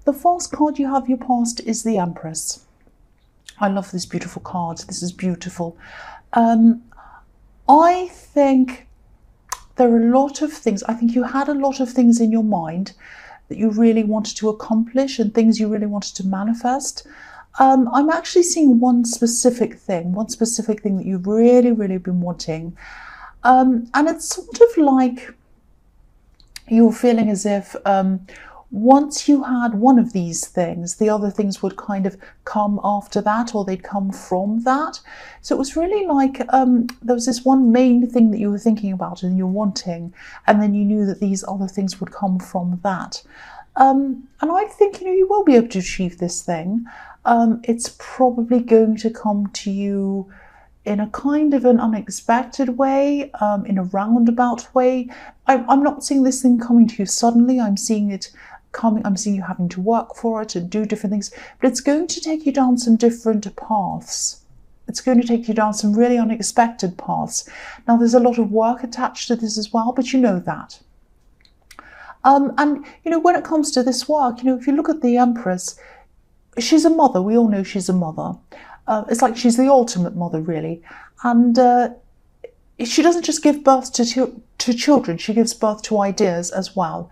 The first card you have your past is the Empress. I love this beautiful card. This is beautiful. I think there are a lot of things. I think you had a lot of things in your mind that you really wanted to accomplish and things you really wanted to manifest. I'm actually seeing one specific thing that you've really, really been wanting. And it's sort of like you're feeling as if once you had one of these things, the other things would kind of come after that, or they'd come from that. So it was really like there was this one main thing that you were thinking about and you're wanting, and then you knew that these other things would come from that. And I think, you will be able to achieve this thing. It's probably going to come to you in a kind of an unexpected way, in a roundabout way. I'm not seeing this thing coming to you suddenly. I'm seeing it coming. I'm seeing you having to work for it and do different things. But it's going to take you down some different paths. It's going to take you down some really unexpected paths. Now, there's a lot of work attached to this as well, but you know that. And, when it comes to this work, if you look at the Empress, she's a mother. We all know she's a mother. It's like she's the ultimate mother, really. And she doesn't just give birth to children. She gives birth to ideas as well.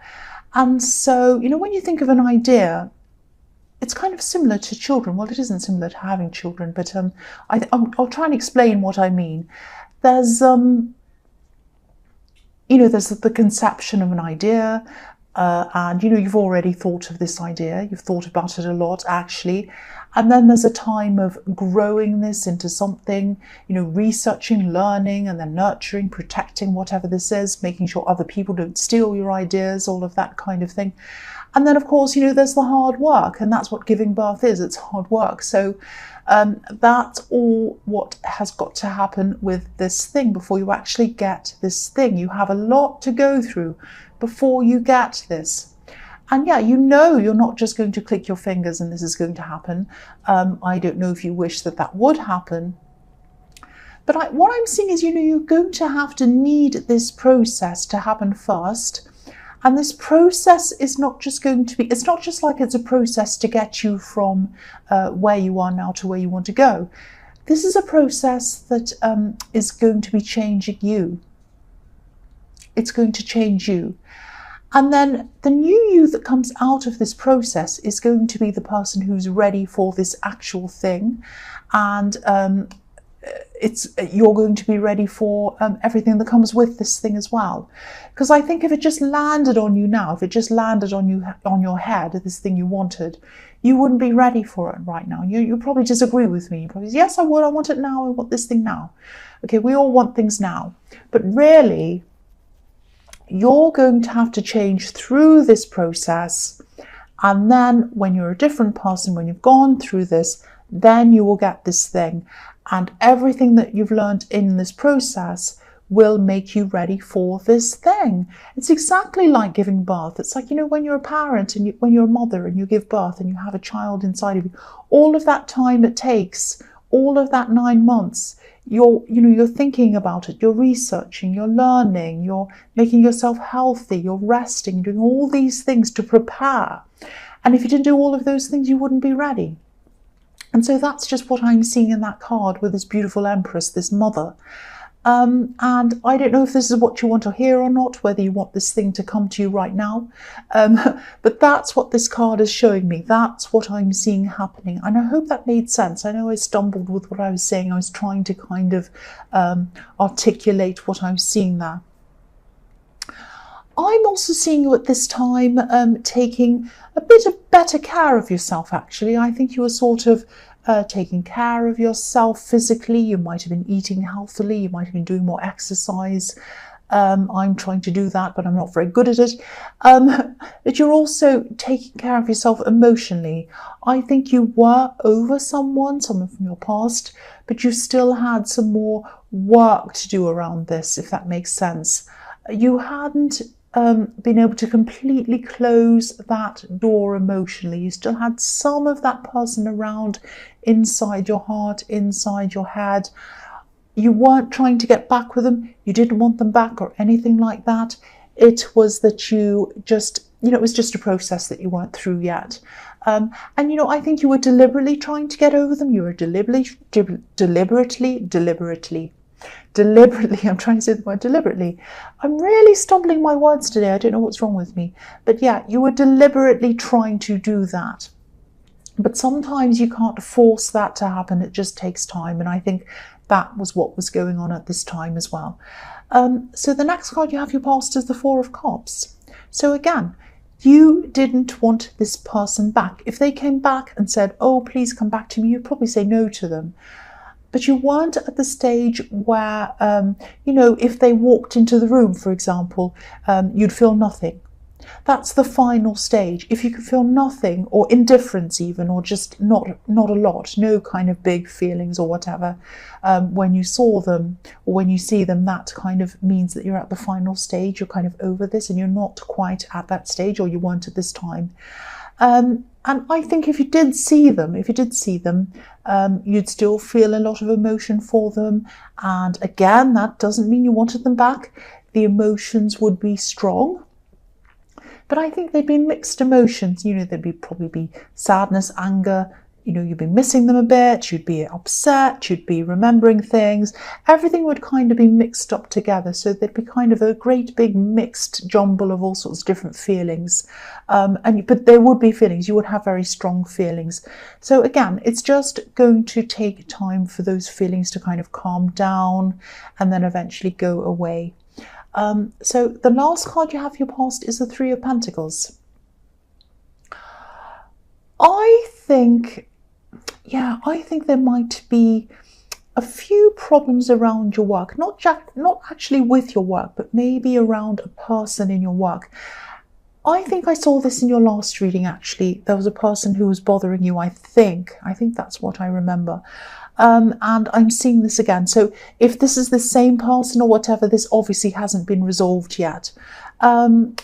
And so, when you think of an idea, it's kind of similar to children. Well, it isn't similar to having children, but I'll try and explain what I mean. There's there's the conception of an idea, and you've already thought of this idea. You've thought about it a lot, actually. And then there's a time of growing this into something, researching, learning, and then nurturing, protecting whatever this is, making sure other people don't steal your ideas, all of that kind of thing. And then, of course, there's the hard work, and that's what giving birth is. It's hard work. So that's all what has got to happen with this thing before you actually get this thing. You have a lot to go through before you get this. And yeah, you're not just going to click your fingers and this is going to happen. I don't know if you wish that would happen. But what I'm seeing is, you're going to have to need this process to happen first. And this process is not just going to be, it's not just like it's a process to get you from where you are now to where you want to go. This is a process that is going to be changing you. It's going to change you. And then the new you that comes out of this process is going to be the person who's ready for this actual thing. And you're going to be ready for everything that comes with this thing as well. Because I think if it just landed on you now, if it just landed on your head, this thing you wanted, you wouldn't be ready for it right now. You probably disagree with me. You probably say, yes, I would. I want it now. I want this thing now. Okay, we all want things now. But really, you're going to have to change through this process. And then when you're a different person, when you've gone through this, then you will get this thing. And everything that you've learned in this process will make you ready for this thing. It's exactly like giving birth. It's like, when you're a parent and when you're a mother and you give birth and you have a child inside of you, all of that time it takes, all of that 9 months, you're thinking about it, you're researching, you're learning, you're making yourself healthy, you're resting, doing all these things to prepare. And if you didn't do all of those things, you wouldn't be ready. And so that's just what I'm seeing in that card with this beautiful Empress, this mother. And I don't know if this is what you want to hear or not, whether you want this thing to come to you right now. But that's what this card is showing me. That's what I'm seeing happening. And I hope that made sense. I know I stumbled with what I was saying. I was trying to kind of articulate what I'm seeing there. I'm also seeing you at this time taking a bit of better care of yourself, actually. I think you were sort of taking care of yourself physically. You might have been eating healthily. You might have been doing more exercise. I'm trying to do that, but I'm not very good at it. But you're also taking care of yourself emotionally. I think you were over someone from your past, but you still had some more work to do around this, if that makes sense. You hadn't been able to completely close that door emotionally. You still had some of that person around inside your heart, inside your head. You weren't trying to get back with them. You didn't want them back or anything like that. It was that you just it was just a process that you weren't through yet. And, I think you were deliberately trying to get over them. You were deliberately, I'm trying to say the word deliberately. I'm really stumbling my words today. I don't know what's wrong with me. But yeah, you were deliberately trying to do that. But sometimes you can't force that to happen. It just takes time. And I think that was what was going on at this time as well. So the next card you have your past is the Four of Cups. So again, you didn't want this person back. If they came back and said, oh, please come back to me, you'd probably say no to them. But you weren't at the stage where, if they walked into the room, for example, you'd feel nothing. That's the final stage. If you can feel nothing, or indifference even, or just not a lot, no kind of big feelings or whatever, when you saw them or when you see them, that kind of means that you're at the final stage. You're kind of over this and you're not quite at that stage, or you weren't at this time. And I think if you did see them, you'd still feel a lot of emotion for them. And again, that doesn't mean you wanted them back. The emotions would be strong. But I think they'd be mixed emotions. There'd probably be sadness, anger. You'd be missing them a bit. You'd be upset. You'd be remembering things. Everything would kind of be mixed up together. So there'd be kind of a great big mixed jumble of all sorts of different feelings. But there would be feelings. You would have very strong feelings. So again, it's just going to take time for those feelings to kind of calm down and then eventually go away. So the last card you have your past is the Three of Pentacles. I think there might be a few problems around your work, not actually with your work, but maybe around a person in your work. I think I saw this in your last reading, actually. There was a person who was bothering you, I think that's what I remember. And I'm seeing this again. So if this is the same person or whatever, this obviously hasn't been resolved yet. I'm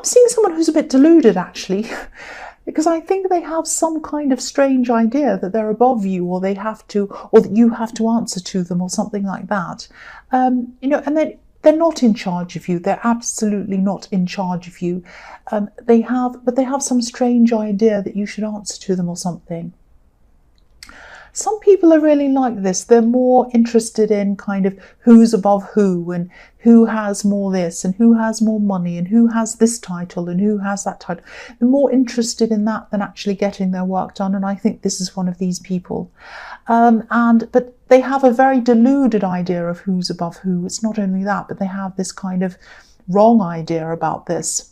seeing someone who's a bit deluded, actually, because I think they have some kind of strange idea that they're above you, or they have to, or that you have to answer to them, or something like that. And then they're not in charge of you. They're absolutely not in charge of you. They have some strange idea that you should answer to them or something. Some people are really like this. They're more interested in kind of who's above who, and who has more this, and who has more money, and who has this title, and who has that title. They're more interested in that than actually getting their work done. And I think this is one of these people. But they have a very deluded idea of who's above who. It's not only that, but they have this kind of wrong idea about this.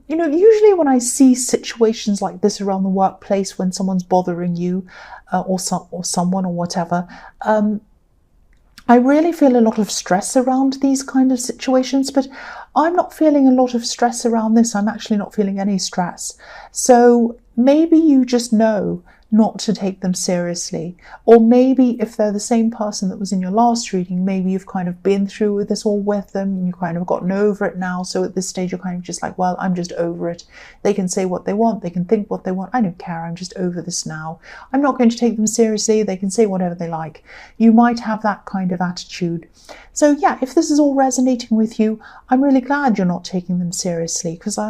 Usually when I see situations like this around the workplace, when someone's bothering you or someone or whatever, I really feel a lot of stress around these kind of situations, but I'm not feeling a lot of stress around this. I'm actually not feeling any stress. So maybe you just know not to take them seriously. Or maybe if they're the same person that was in your last reading, maybe you've kind of been through with this all with them and you've kind of gotten over it now. So at this stage, you're kind of just like, well, I'm just over it. They can say what they want. They can think what they want. I don't care. I'm just over this now. I'm not going to take them seriously. They can say whatever they like. You might have that kind of attitude. So yeah, if this is all resonating with you, I'm really glad you're not taking them seriously, because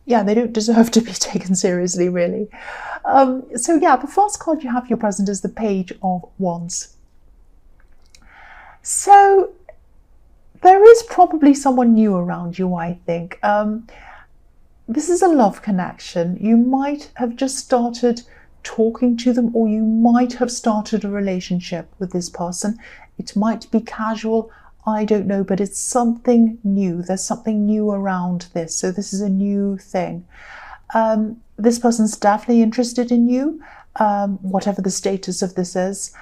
they don't deserve to be taken seriously, really. So yeah, the first card you have your present is the Page of Wands. So there is probably someone new around you, I think. This is a love connection. You might have just started talking to them, or you might have started a relationship with this person. It might be casual, I don't know, but it's something new. There's something new around this. So this is a new thing. This person's definitely interested in you, whatever the status of this is.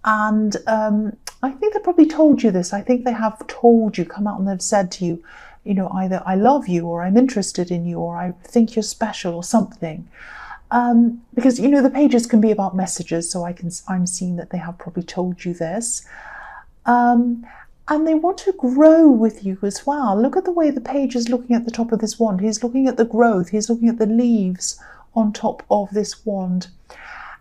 And I think they probably told you this. I think they have told you, come out and they've said to you, either I love you, or I'm interested in you, or I think you're special, or something. Because, the pages can be about messages. So I'm seeing that they have probably told you this. And they want to grow with you as well. Look at the way the page is looking at the top of this wand. He's looking at the growth. He's looking at the leaves on top of this wand.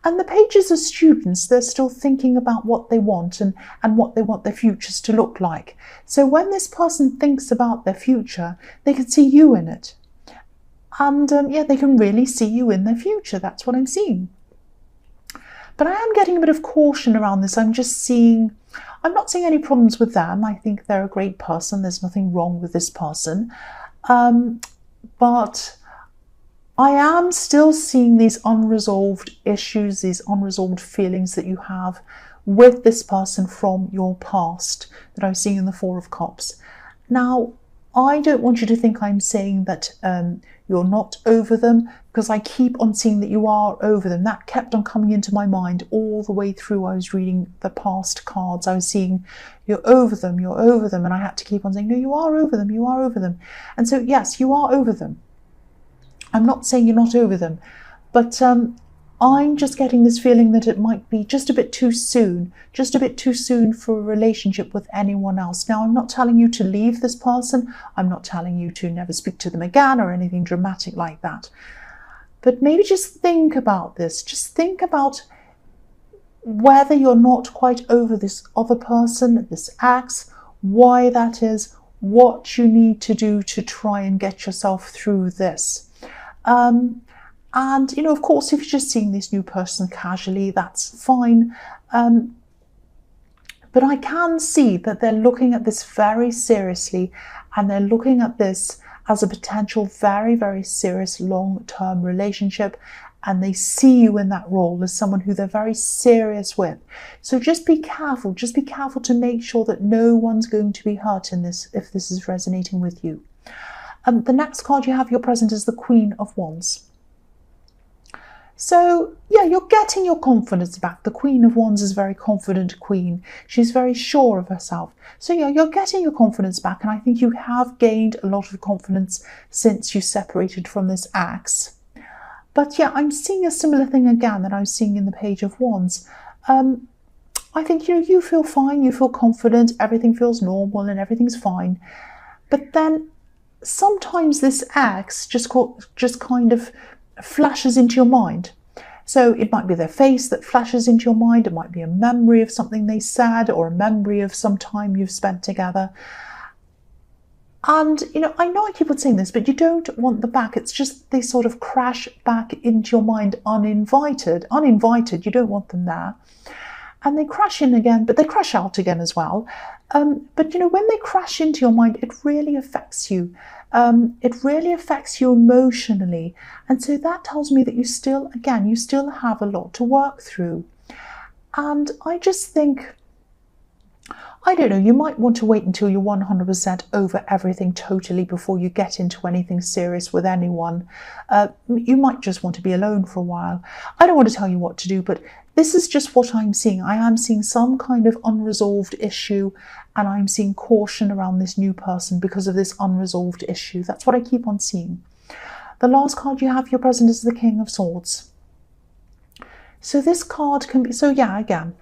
And the pages are students. They're still thinking about what they want and what they want their futures to look like. So when this person thinks about their future, they can see you in it. And yeah, they can really see you in their future. That's what I'm seeing. But I am getting a bit of caution around this. I'm not seeing any problems with them. I think they're a great person. There's nothing wrong with this person. But I am still seeing these unresolved issues, these unresolved feelings that you have with this person from your past that I'm seeing in the Four of Cups. Now, I don't want you to think I'm saying that you're not over them, because I keep on seeing that you are over them. That kept on coming into my mind all the way through. I was reading the past cards. I was seeing you're over them, and I had to keep on saying, no, you are over them, you are over them. And so, yes, you are over them. I'm not saying you're not over them, but I'm just getting this feeling that it might be just a bit too soon for a relationship with anyone else. Now, I'm not telling you to leave this person. I'm not telling you to never speak to them again or anything dramatic like that. But maybe just think about this. Just think about whether you're not quite over this other person, this ex, why that is, what you need to do to try and get yourself through this. And, you know, of course, if you're just seeing this new person casually, that's fine. But I can see that they're looking at this very seriously, and they're looking at this as a potential very, very serious long-term relationship. And they see you in that role as someone who they're very serious with. So just be careful. Just be careful to make sure that no one's going to be hurt in this, if this is resonating with you. The next card you have your present is the Queen of Wands. So, yeah, you're getting your confidence back. The Queen of Wands is a very confident queen. She's very sure of herself. So, yeah, you're getting your confidence back. And I think you have gained a lot of confidence since you separated from this ex. But, yeah, I'm seeing a similar thing again that I was seeing in the Page of Wands. I think, you know, you feel fine. You feel confident. Everything feels normal and everything's fine. But then sometimes this ex just kind of flashes into your mind. So it might be their face that flashes into your mind. It might be a memory of something they said, or a memory of some time you've spent together. And, you know I keep on saying this, but you don't want them back. It's just they sort of crash back into your mind uninvited. You don't want them there. And they crash in again, but they crash out again as well. But, you know, when they crash into your mind, it really affects you. It really affects you emotionally. And so that tells me that you still have a lot to work through. And I just think, I don't know, you might want to wait until you're 100% over everything totally before you get into anything serious with anyone. You might just want to be alone for a while. I don't want to tell you what to do, but this is just what I'm seeing. I am seeing some kind of unresolved issue, and I'm seeing caution around this new person because of this unresolved issue. That's what I keep on seeing. The last card you have your present is the King of Swords. So this card can be, so yeah, again,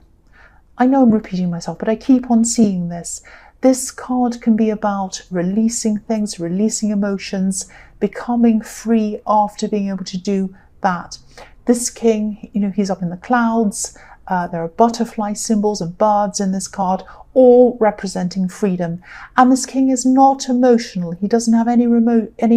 I know I'm repeating myself, but I keep on seeing this. This card can be about releasing things, releasing emotions, becoming free after being able to do that. This king, you know, he's up in the clouds. There are butterfly symbols and birds in this card, all representing freedom. And this king is not emotional. He doesn't have any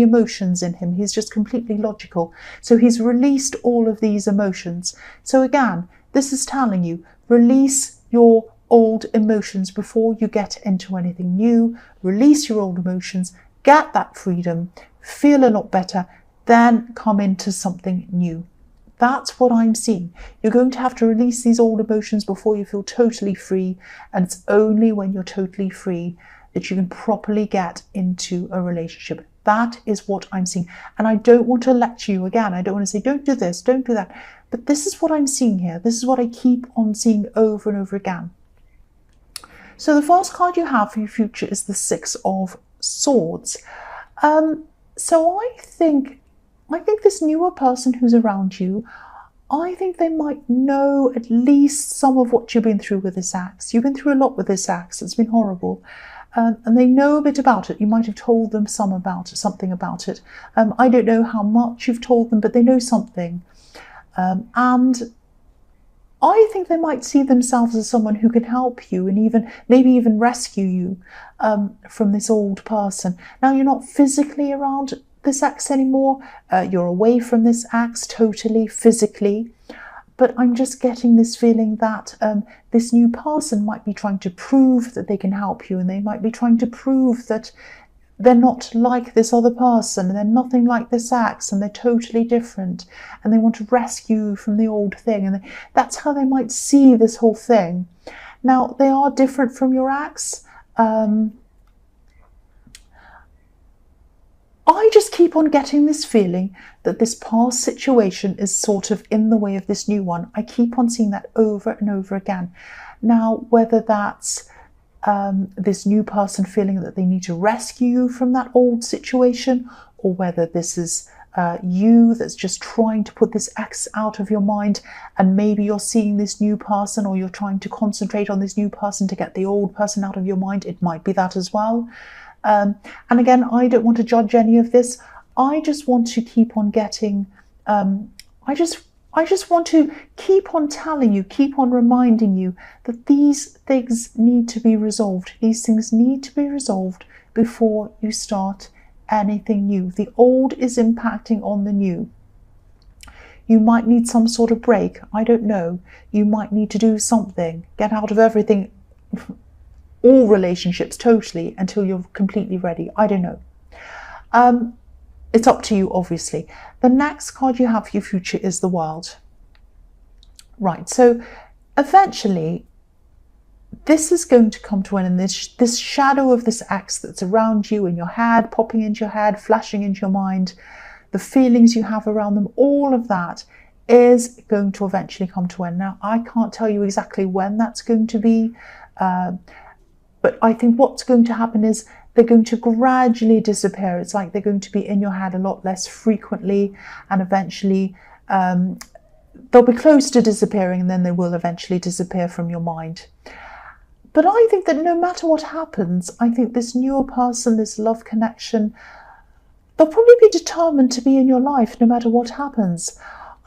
emotions in him. He's just completely logical. So he's released all of these emotions. So again, this is telling you, release your old emotions before you get into anything new. Release your old emotions, get that freedom, feel a lot better, then come into something new. That's what I'm seeing. You're going to have to release these old emotions before you feel totally free. And it's only when you're totally free that you can properly get into a relationship. That is what I'm seeing. And I don't want to lecture you again. I don't want to say, don't do this, don't do that. But this is what I'm seeing here. This is what I keep on seeing over and over again. So the first card you have for your future is the Six of Swords. So I think this newer person who's around you, I think they might know at least some of what you've been through with this ex. You've been through a lot with this ex. It's been horrible. And they know a bit about it. You might have told them something about it. I don't know how much you've told them, but they know something. And I think they might see themselves as someone who can help you and maybe even rescue you from this old person. Now, you're not physically around this ex anymore. You're away from this ex totally, physically. But I'm just getting this feeling that this new person might be trying to prove that they can help you, and they might be trying to prove that they're not like this other person, and they're nothing like this ex, and they're totally different, and they want to rescue you from the old thing, and that's how they might see this whole thing. Now, they are different from your ex. I just keep on getting this feeling that this past situation is sort of in the way of this new one. I keep on seeing that over and over again. Now, whether that's this new person feeling that they need to rescue you from that old situation, or whether this is you that's just trying to put this ex out of your mind, and maybe you're seeing this new person, or you're trying to concentrate on this new person to get the old person out of your mind. It might be that as well. And again, I don't want to judge any of this. I just want to keep on getting, I just want to keep on telling you, keep on reminding you that these things need to be resolved. These things need to be resolved before you start anything new. The old is impacting on the new. You might need some sort of break. I don't know. You might need to do something, get out of everything, all relationships totally, until you're completely ready. I don't know. It's up to you, obviously. The next card you have for your future is the World. Right, so eventually this is going to come to an end. This shadow of this ex that's around you, in your head, popping into your head, flashing into your mind, the feelings you have around them, all of that is going to eventually come to an end. Now, I can't tell you exactly when that's going to be, but I think what's going to happen is they're going to gradually disappear. It's like they're going to be in your head a lot less frequently, and eventually they'll be close to disappearing, and then they will eventually disappear from your mind. But I think that no matter what happens, I think this newer person, this love connection, they'll probably be determined to be in your life no matter what happens.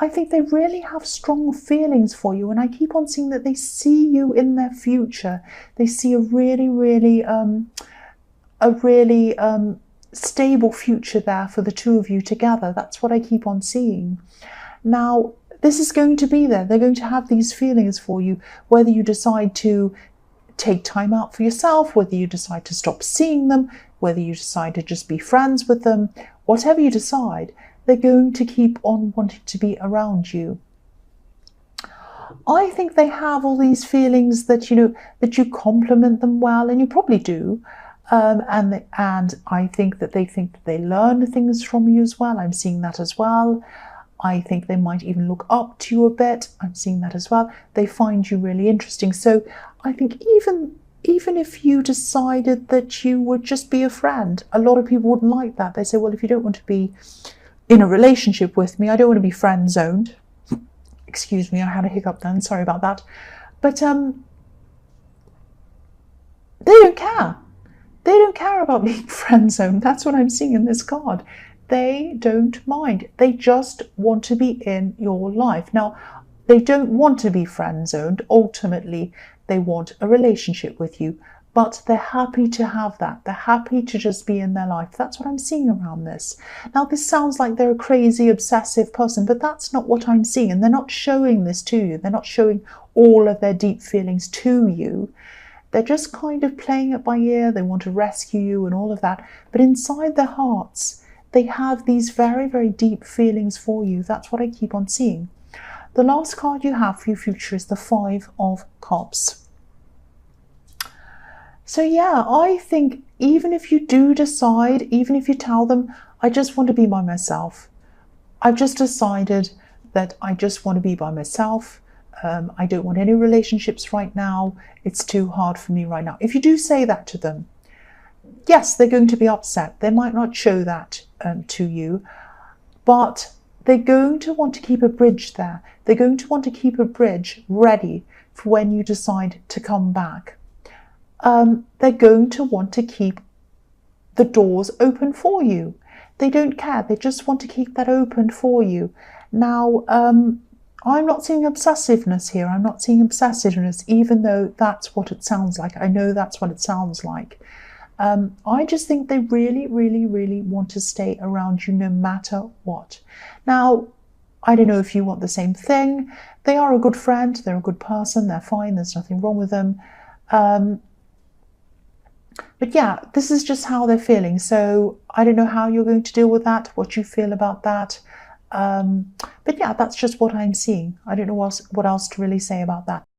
I think they really have strong feelings for you, and I keep on seeing that they see you in their future. They see a really stable future there for the two of you together. That's what I keep on seeing. Now, this is going to be there. They're going to have these feelings for you, whether you decide to take time out for yourself, whether you decide to stop seeing them, whether you decide to just be friends with them, whatever you decide, they're going to keep on wanting to be around you. I think they have all these feelings that, that you compliment them well, and you probably do. And I think that they learn things from you as well. I'm seeing that as well. I think they might even look up to you a bit. I'm seeing that as well. They find you really interesting. So I think even if you decided that you would just be a friend, a lot of people wouldn't like that. They say, well, if you don't want to be in a relationship with me, I don't want to be friend zoned. Excuse me, I had a hiccup then. Sorry about that. But they don't care. They don't care about being friend zoned. That's what I'm seeing in this card. They don't mind. They just want to be in your life. Now, they don't want to be friend zoned. Ultimately, they want a relationship with you, but they're happy to have that. They're happy to just be in their life. That's what I'm seeing around this. Now, this sounds like they're a crazy, obsessive person, but that's not what I'm seeing. And they're not showing this to you. They're not showing all of their deep feelings to you. They're just kind of playing it by ear. They want to rescue you and all of that. But inside their hearts, they have these very, very deep feelings for you. That's what I keep on seeing. The last card you have for your future is the Five of Cups. So yeah, I think even if you do decide, even if you tell them, I just want to be by myself. I've just decided that I just want to be by myself. I don't want any relationships right now. It's too hard for me right now. If you do say that to them, yes, they're going to be upset. They might not show that to you, but they're going to want to keep a bridge there. They're going to want to keep a bridge ready for when you decide to come back. They're going to want to keep the doors open for you. They don't care. They just want to keep that open for you. Now, I'm not seeing obsessiveness here. I'm not seeing obsessiveness, even though that's what it sounds like. I know that's what it sounds like. I just think they really, really, really want to stay around you no matter what. Now, I don't know if you want the same thing. They are a good friend, they're a good person, they're fine, there's nothing wrong with them. But yeah, this is just how they're feeling. So I don't know how you're going to deal with that, what you feel about that. But yeah, that's just what I'm seeing. I don't know what else to really say about that.